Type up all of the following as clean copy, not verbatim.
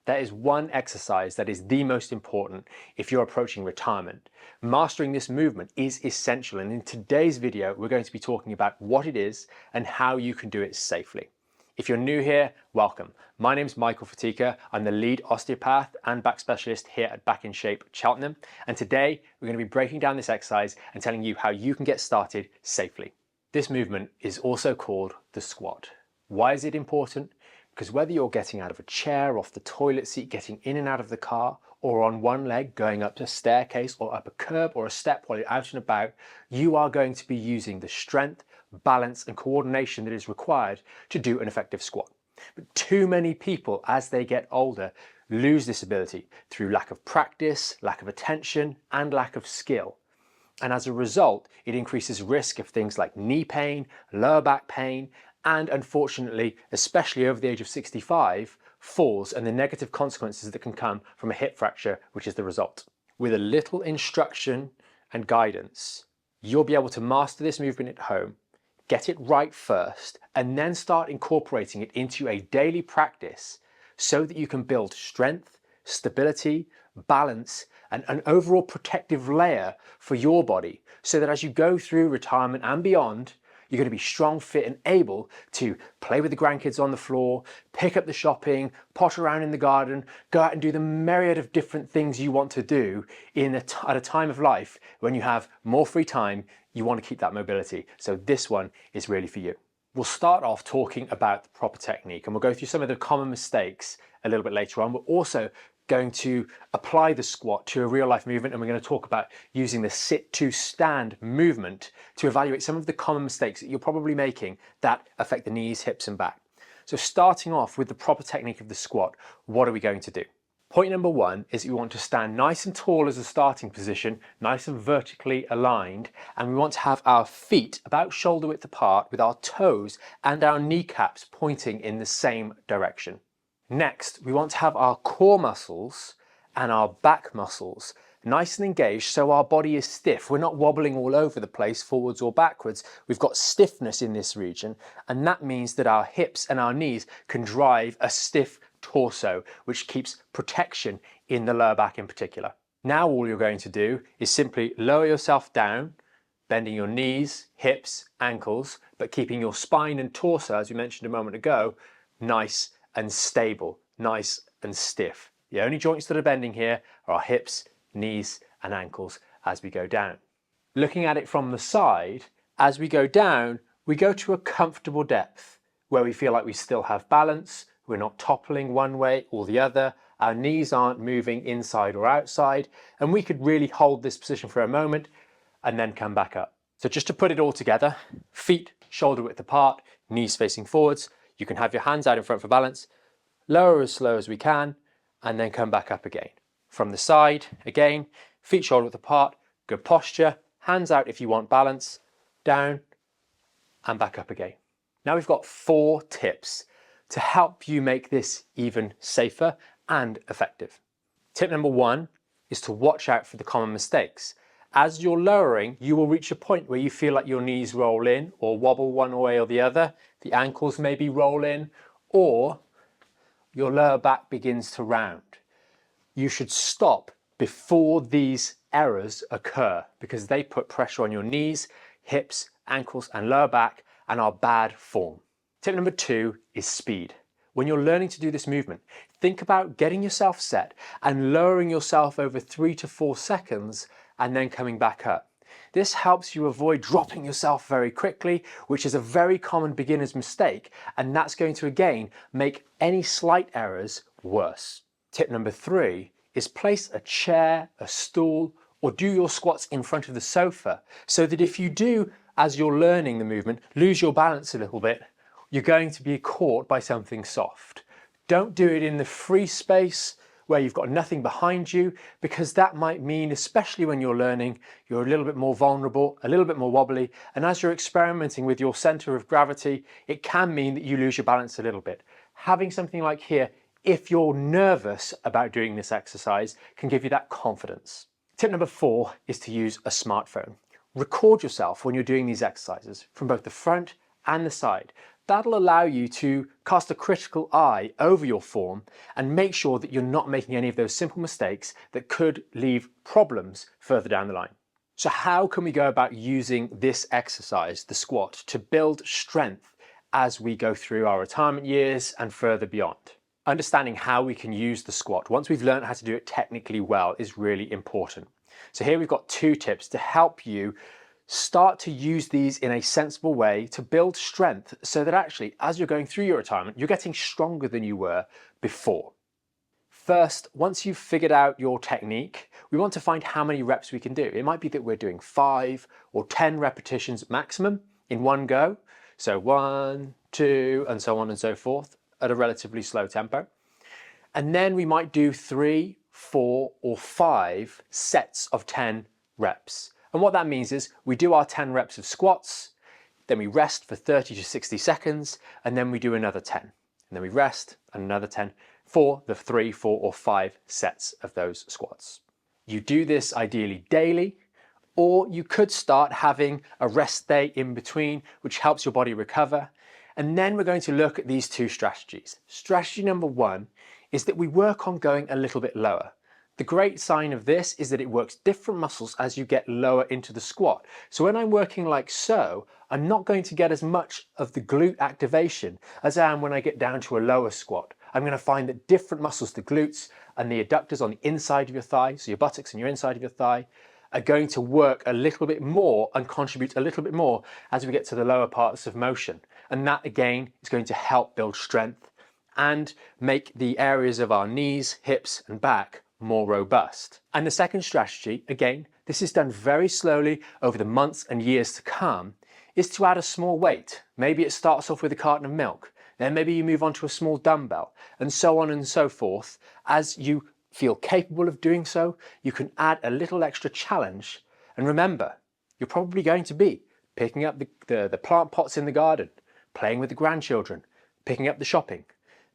There is one exercise that is the most important if you're approaching retirement. Mastering this movement is essential, and in today's video we're going to be talking about what it is and how you can do it safely. If you're new here, welcome. My name is Michael Fatika. I'm the lead osteopath and back specialist here at Back in Shape Cheltenham, and today we're going to be breaking down this exercise and telling you how you can get started safely. This movement is also called the squat. Why is it important? Because whether you're getting out of a chair, off the toilet seat, getting in and out of the car, or on one leg going up a staircase or up a curb or a step while you're out and about, you are going to be using the strength, balance and coordination that is required to do an effective squat. But too many people, as they get older, lose this ability through lack of practice, lack of attention and lack of skill. And as a result, it increases risk of things like knee pain, lower back pain, and unfortunately, especially over the age of 65, falls and the negative consequences that can come from a hip fracture, which is the result. With a little instruction and guidance, you'll be able to master this movement at home, get it right first, and then start incorporating it into a daily practice so that you can build strength, stability, balance, and an overall protective layer for your body so that as you go through retirement and beyond, you're going to be strong, fit and able to play with the grandkids on the floor, pick up the shopping, potter around in the garden, go out and do the myriad of different things you want to do at a time of life when you have more free time. You want to keep that mobility. So this one is really for you. We'll start off talking about the proper technique and we'll go through some of the common mistakes a little bit later on. We're also going to apply the squat to a real life movement, and we're going to talk about using the sit to stand movement to evaluate some of the common mistakes that you're probably making that affect the knees, hips and back. So starting off with the proper technique of the squat, what are we going to do? Point number one is you want to stand nice and tall as a starting position, nice and vertically aligned, and we want to have our feet about shoulder width apart with our toes and our kneecaps pointing in the same direction. Next, we want to have our core muscles and our back muscles nice and engaged so our body is stiff. We're not wobbling all over the place forwards or backwards. We've got stiffness in this region, and that means that our hips and our knees can drive a stiff torso, which keeps protection in the lower back in particular. Now all you're going to do is simply lower yourself down, bending your knees, hips, ankles, but keeping your spine and torso, as we mentioned a moment ago, nice and stable, nice and stiff. The only joints that are bending here are our hips, knees and ankles as we go down. Looking at it from the side, as we go down, we go to a comfortable depth where we feel like we still have balance, we're not toppling one way or the other, our knees aren't moving inside or outside, and we could really hold this position for a moment and then come back up. So just to put it all together, feet shoulder width apart, knees facing forwards. You can have your hands out in front for balance, lower as slow as we can, and then come back up again. From the side, again, feet shoulder width apart, good posture, hands out if you want balance, down, and back up again. Now we've got 4 tips to help you make this even safer and effective. Tip number 1 is to watch out for the common mistakes. As you're lowering, you will reach a point where you feel like your knees roll in or wobble one way or the other. The ankles maybe roll in, or your lower back begins to round. You should stop before these errors occur because they put pressure on your knees, hips, ankles and lower back and are bad form. Tip number 2 is speed. When you're learning to do this movement, think about getting yourself set and lowering yourself over 3 to 4 seconds and then coming back up. This helps you avoid dropping yourself very quickly, which is a very common beginner's mistake, and that's going to again make any slight errors worse. Tip number 3 is place a chair, a stool, or do your squats in front of the sofa so that if you do, as you're learning the movement, lose your balance a little bit, you're going to be caught by something soft. Don't do it in the free space where you've got nothing behind you, because that might mean, especially when you're learning, you're a little bit more vulnerable, a little bit more wobbly, and as you're experimenting with your center of gravity, it can mean that you lose your balance a little bit. Having something like here, if you're nervous about doing this exercise, can give you that confidence. Tip number 4 is to use a smartphone. Record yourself when you're doing these exercises from both the front and the side. That'll allow you to cast a critical eye over your form and make sure that you're not making any of those simple mistakes that could leave problems further down the line. So how can we go about using this exercise, the squat, to build strength as we go through our retirement years and further beyond? Understanding how we can use the squat once we've learned how to do it technically well is really important. So here we've got 2 tips to help you start to use these in a sensible way to build strength so that actually, as you're going through your retirement, you're getting stronger than you were before. First, once you've figured out your technique, we want to find how many reps we can do. It might be that we're doing 5 or 10 repetitions maximum in one go. So 1, 2, and so on and so forth at a relatively slow tempo. And then we might do 3, 4, or 5 sets of 10 reps. And what that means is we do our 10 reps of squats, then we rest for 30 to 60 seconds, and then we do another 10. And then we rest and another 10 for the 3, 4, or 5 sets of those squats. You do this ideally daily, or you could start having a rest day in between, which helps your body recover. And then we're going to look at these 2 strategies. Strategy number 1 is that we work on going a little bit lower. The great sign of this is that it works different muscles as you get lower into the squat. So when I'm working like so, I'm not going to get as much of the glute activation as I am when I get down to a lower squat. I'm going to find that different muscles, the glutes and the adductors on the inside of your thigh, so your buttocks and your inside of your thigh, are going to work a little bit more and contribute a little bit more as we get to the lower parts of motion. And that again is going to help build strength and make the areas of our knees, hips and back more robust. And the second strategy, again, this is done very slowly over the months and years to come, is to add a small weight. Maybe it starts off with a carton of milk, then maybe you move on to a small dumbbell, and so on and so forth. As you feel capable of doing so, you can add a little extra challenge. And remember, you're probably going to be picking up the plant pots in the garden, playing with the grandchildren, picking up the shopping.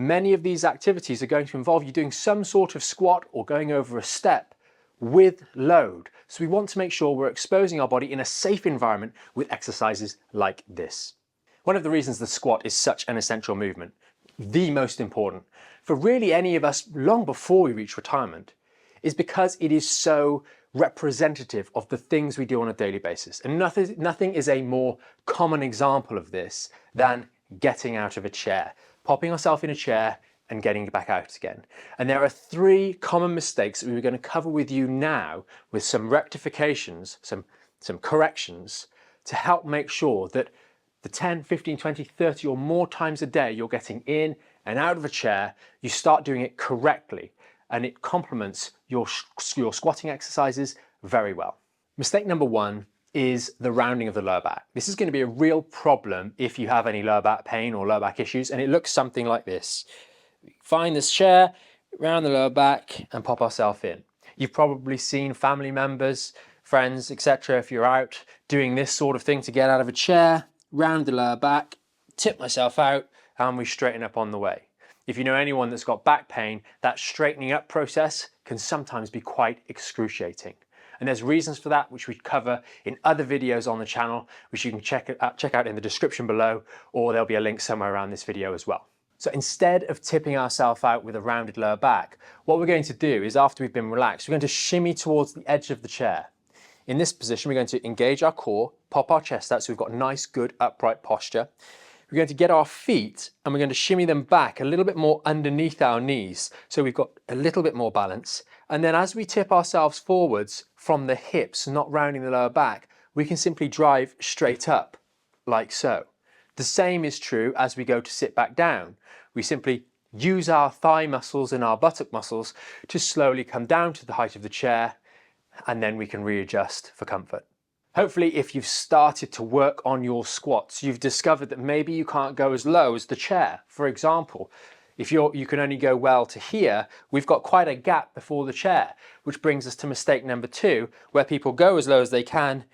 Many of these activities are going to involve you doing some sort of squat or going over a step with load. So we want to make sure we're exposing our body in a safe environment with exercises like this. One of the reasons the squat is such an essential movement, the most important for really any of us long before we reach retirement, is because it is so representative of the things we do on a daily basis. And nothing is a more common example of this than getting out of a chair, popping yourself in a chair and getting back out again. And there are 3 common mistakes that we're going to cover with you now with some rectifications, some corrections to help make sure that the 10, 15, 20, 30 or more times a day you're getting in and out of a chair, you start doing it correctly and it complements your squatting exercises very well. Mistake number 1 is the rounding of the lower back. This is going to be a real problem if you have any lower back pain or lower back issues, and it looks something like this. Find this chair, round the lower back and pop ourselves in. You've probably seen family members, friends, etc. if you're out doing this sort of thing to get out of a chair, round the lower back, tip myself out and we straighten up on the way. If you know anyone that's got back pain, that straightening up process can sometimes be quite excruciating. And there's reasons for that, which we cover in other videos on the channel, which you can check out in the description below, or there'll be a link somewhere around this video as well. So instead of tipping ourselves out with a rounded lower back, what we're going to do is after we've been relaxed, we're going to shimmy towards the edge of the chair. In this position, we're going to engage our core, pop our chest out so we've got nice, good, upright posture. We're going to get our feet and we're going to shimmy them back a little bit more underneath our knees so we've got a little bit more balance. And then as we tip ourselves forwards from the hips, not rounding the lower back, we can simply drive straight up like so. The same is true as we go to sit back down. We simply use our thigh muscles and our buttock muscles to slowly come down to the height of the chair, and then we can readjust for comfort. Hopefully, if you've started to work on your squats, you've discovered that maybe you can't go as low as the chair. For example, if you can only go well to here, we've got quite a gap before the chair, which brings us to mistake number 2, where people go as low as they can,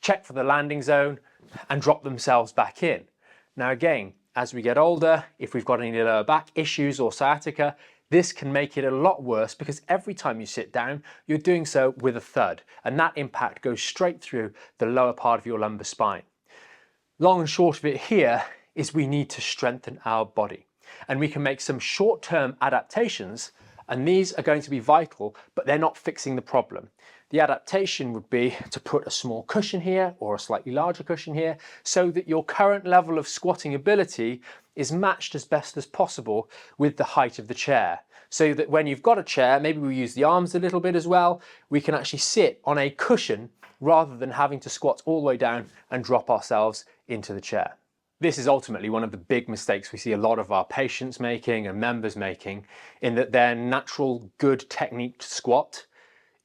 check for the landing zone, and drop themselves back in. Now again, as we get older, if we've got any lower back issues or sciatica, this can make it a lot worse because every time you sit down, you're doing so with a thud, and that impact goes straight through the lower part of your lumbar spine. Long and short of it here is we need to strengthen our body. And we can make some short-term adaptations, and these are going to be vital, but they're not fixing the problem. The adaptation would be to put a small cushion here or a slightly larger cushion here so that your current level of squatting ability is matched as best as possible with the height of the chair. So that when you've got a chair, maybe we use the arms a little bit as well, we can actually sit on a cushion rather than having to squat all the way down and drop ourselves into the chair. This is ultimately one of the big mistakes we see a lot of our patients making and members making, in that their natural good technique to squat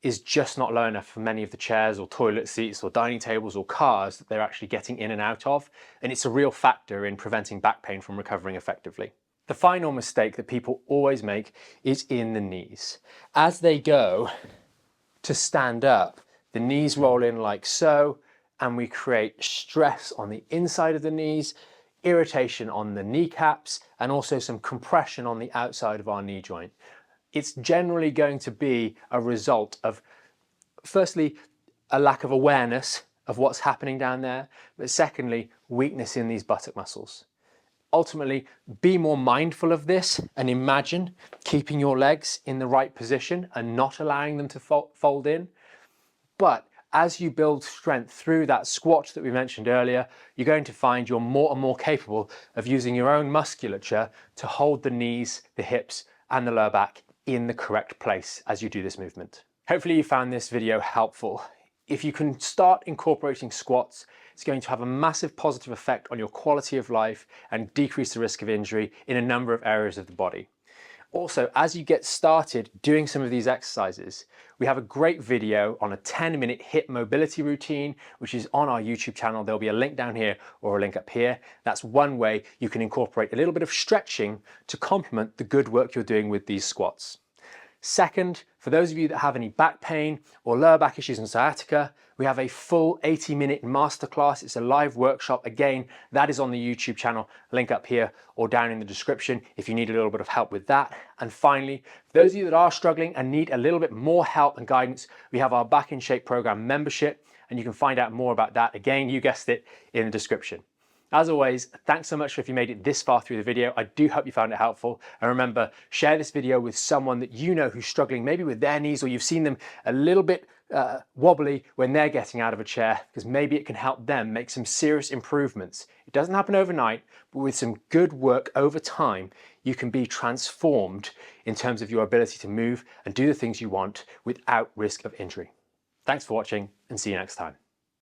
is just not low enough for many of the chairs or toilet seats or dining tables or cars that they're actually getting in and out of, and it's a real factor in preventing back pain from recovering effectively. The final mistake that people always make is in the knees. As they go to stand up, the knees roll in like so, and we create stress on the inside of the knees, irritation on the kneecaps, and also some compression on the outside of our knee joint. It's generally going to be a result of, firstly, a lack of awareness of what's happening down there, but secondly, weakness in these buttock muscles. Ultimately, be more mindful of this and imagine keeping your legs in the right position and not allowing them to fold in. But as you build strength through that squat that we mentioned earlier, you're going to find you're more and more capable of using your own musculature to hold the knees, the hips, and the lower back in the correct place as you do this movement. Hopefully you found this video helpful. If you can start incorporating squats, it's going to have a massive positive effect on your quality of life and decrease the risk of injury in a number of areas of the body. Also, as you get started doing some of these exercises, we have a great video on a 10-minute hip mobility routine, which is on our YouTube channel. There'll be a link down here or a link up here. That's one way you can incorporate a little bit of stretching to complement the good work you're doing with these squats. Second, for those of you that have any back pain or lower back issues and sciatica, we have a full 80-minute masterclass. It's a live workshop. Again, that is on the YouTube channel, link up here or down in the description if you need a little bit of help with that. And finally, for those of you that are struggling and need a little bit more help and guidance, we have our Back in Shape program membership, and you can find out more about that. Again, you guessed it, in the description. As always, thanks so much if you made it this far through the video. I do hope you found it helpful. And remember, share this video with someone that you know who's struggling, maybe with their knees, or you've seen them a little bit wobbly when they're getting out of a chair, because maybe it can help them make some serious improvements. It doesn't happen overnight, but with some good work over time, you can be transformed in terms of your ability to move and do the things you want without risk of injury. Thanks for watching, and see you next time.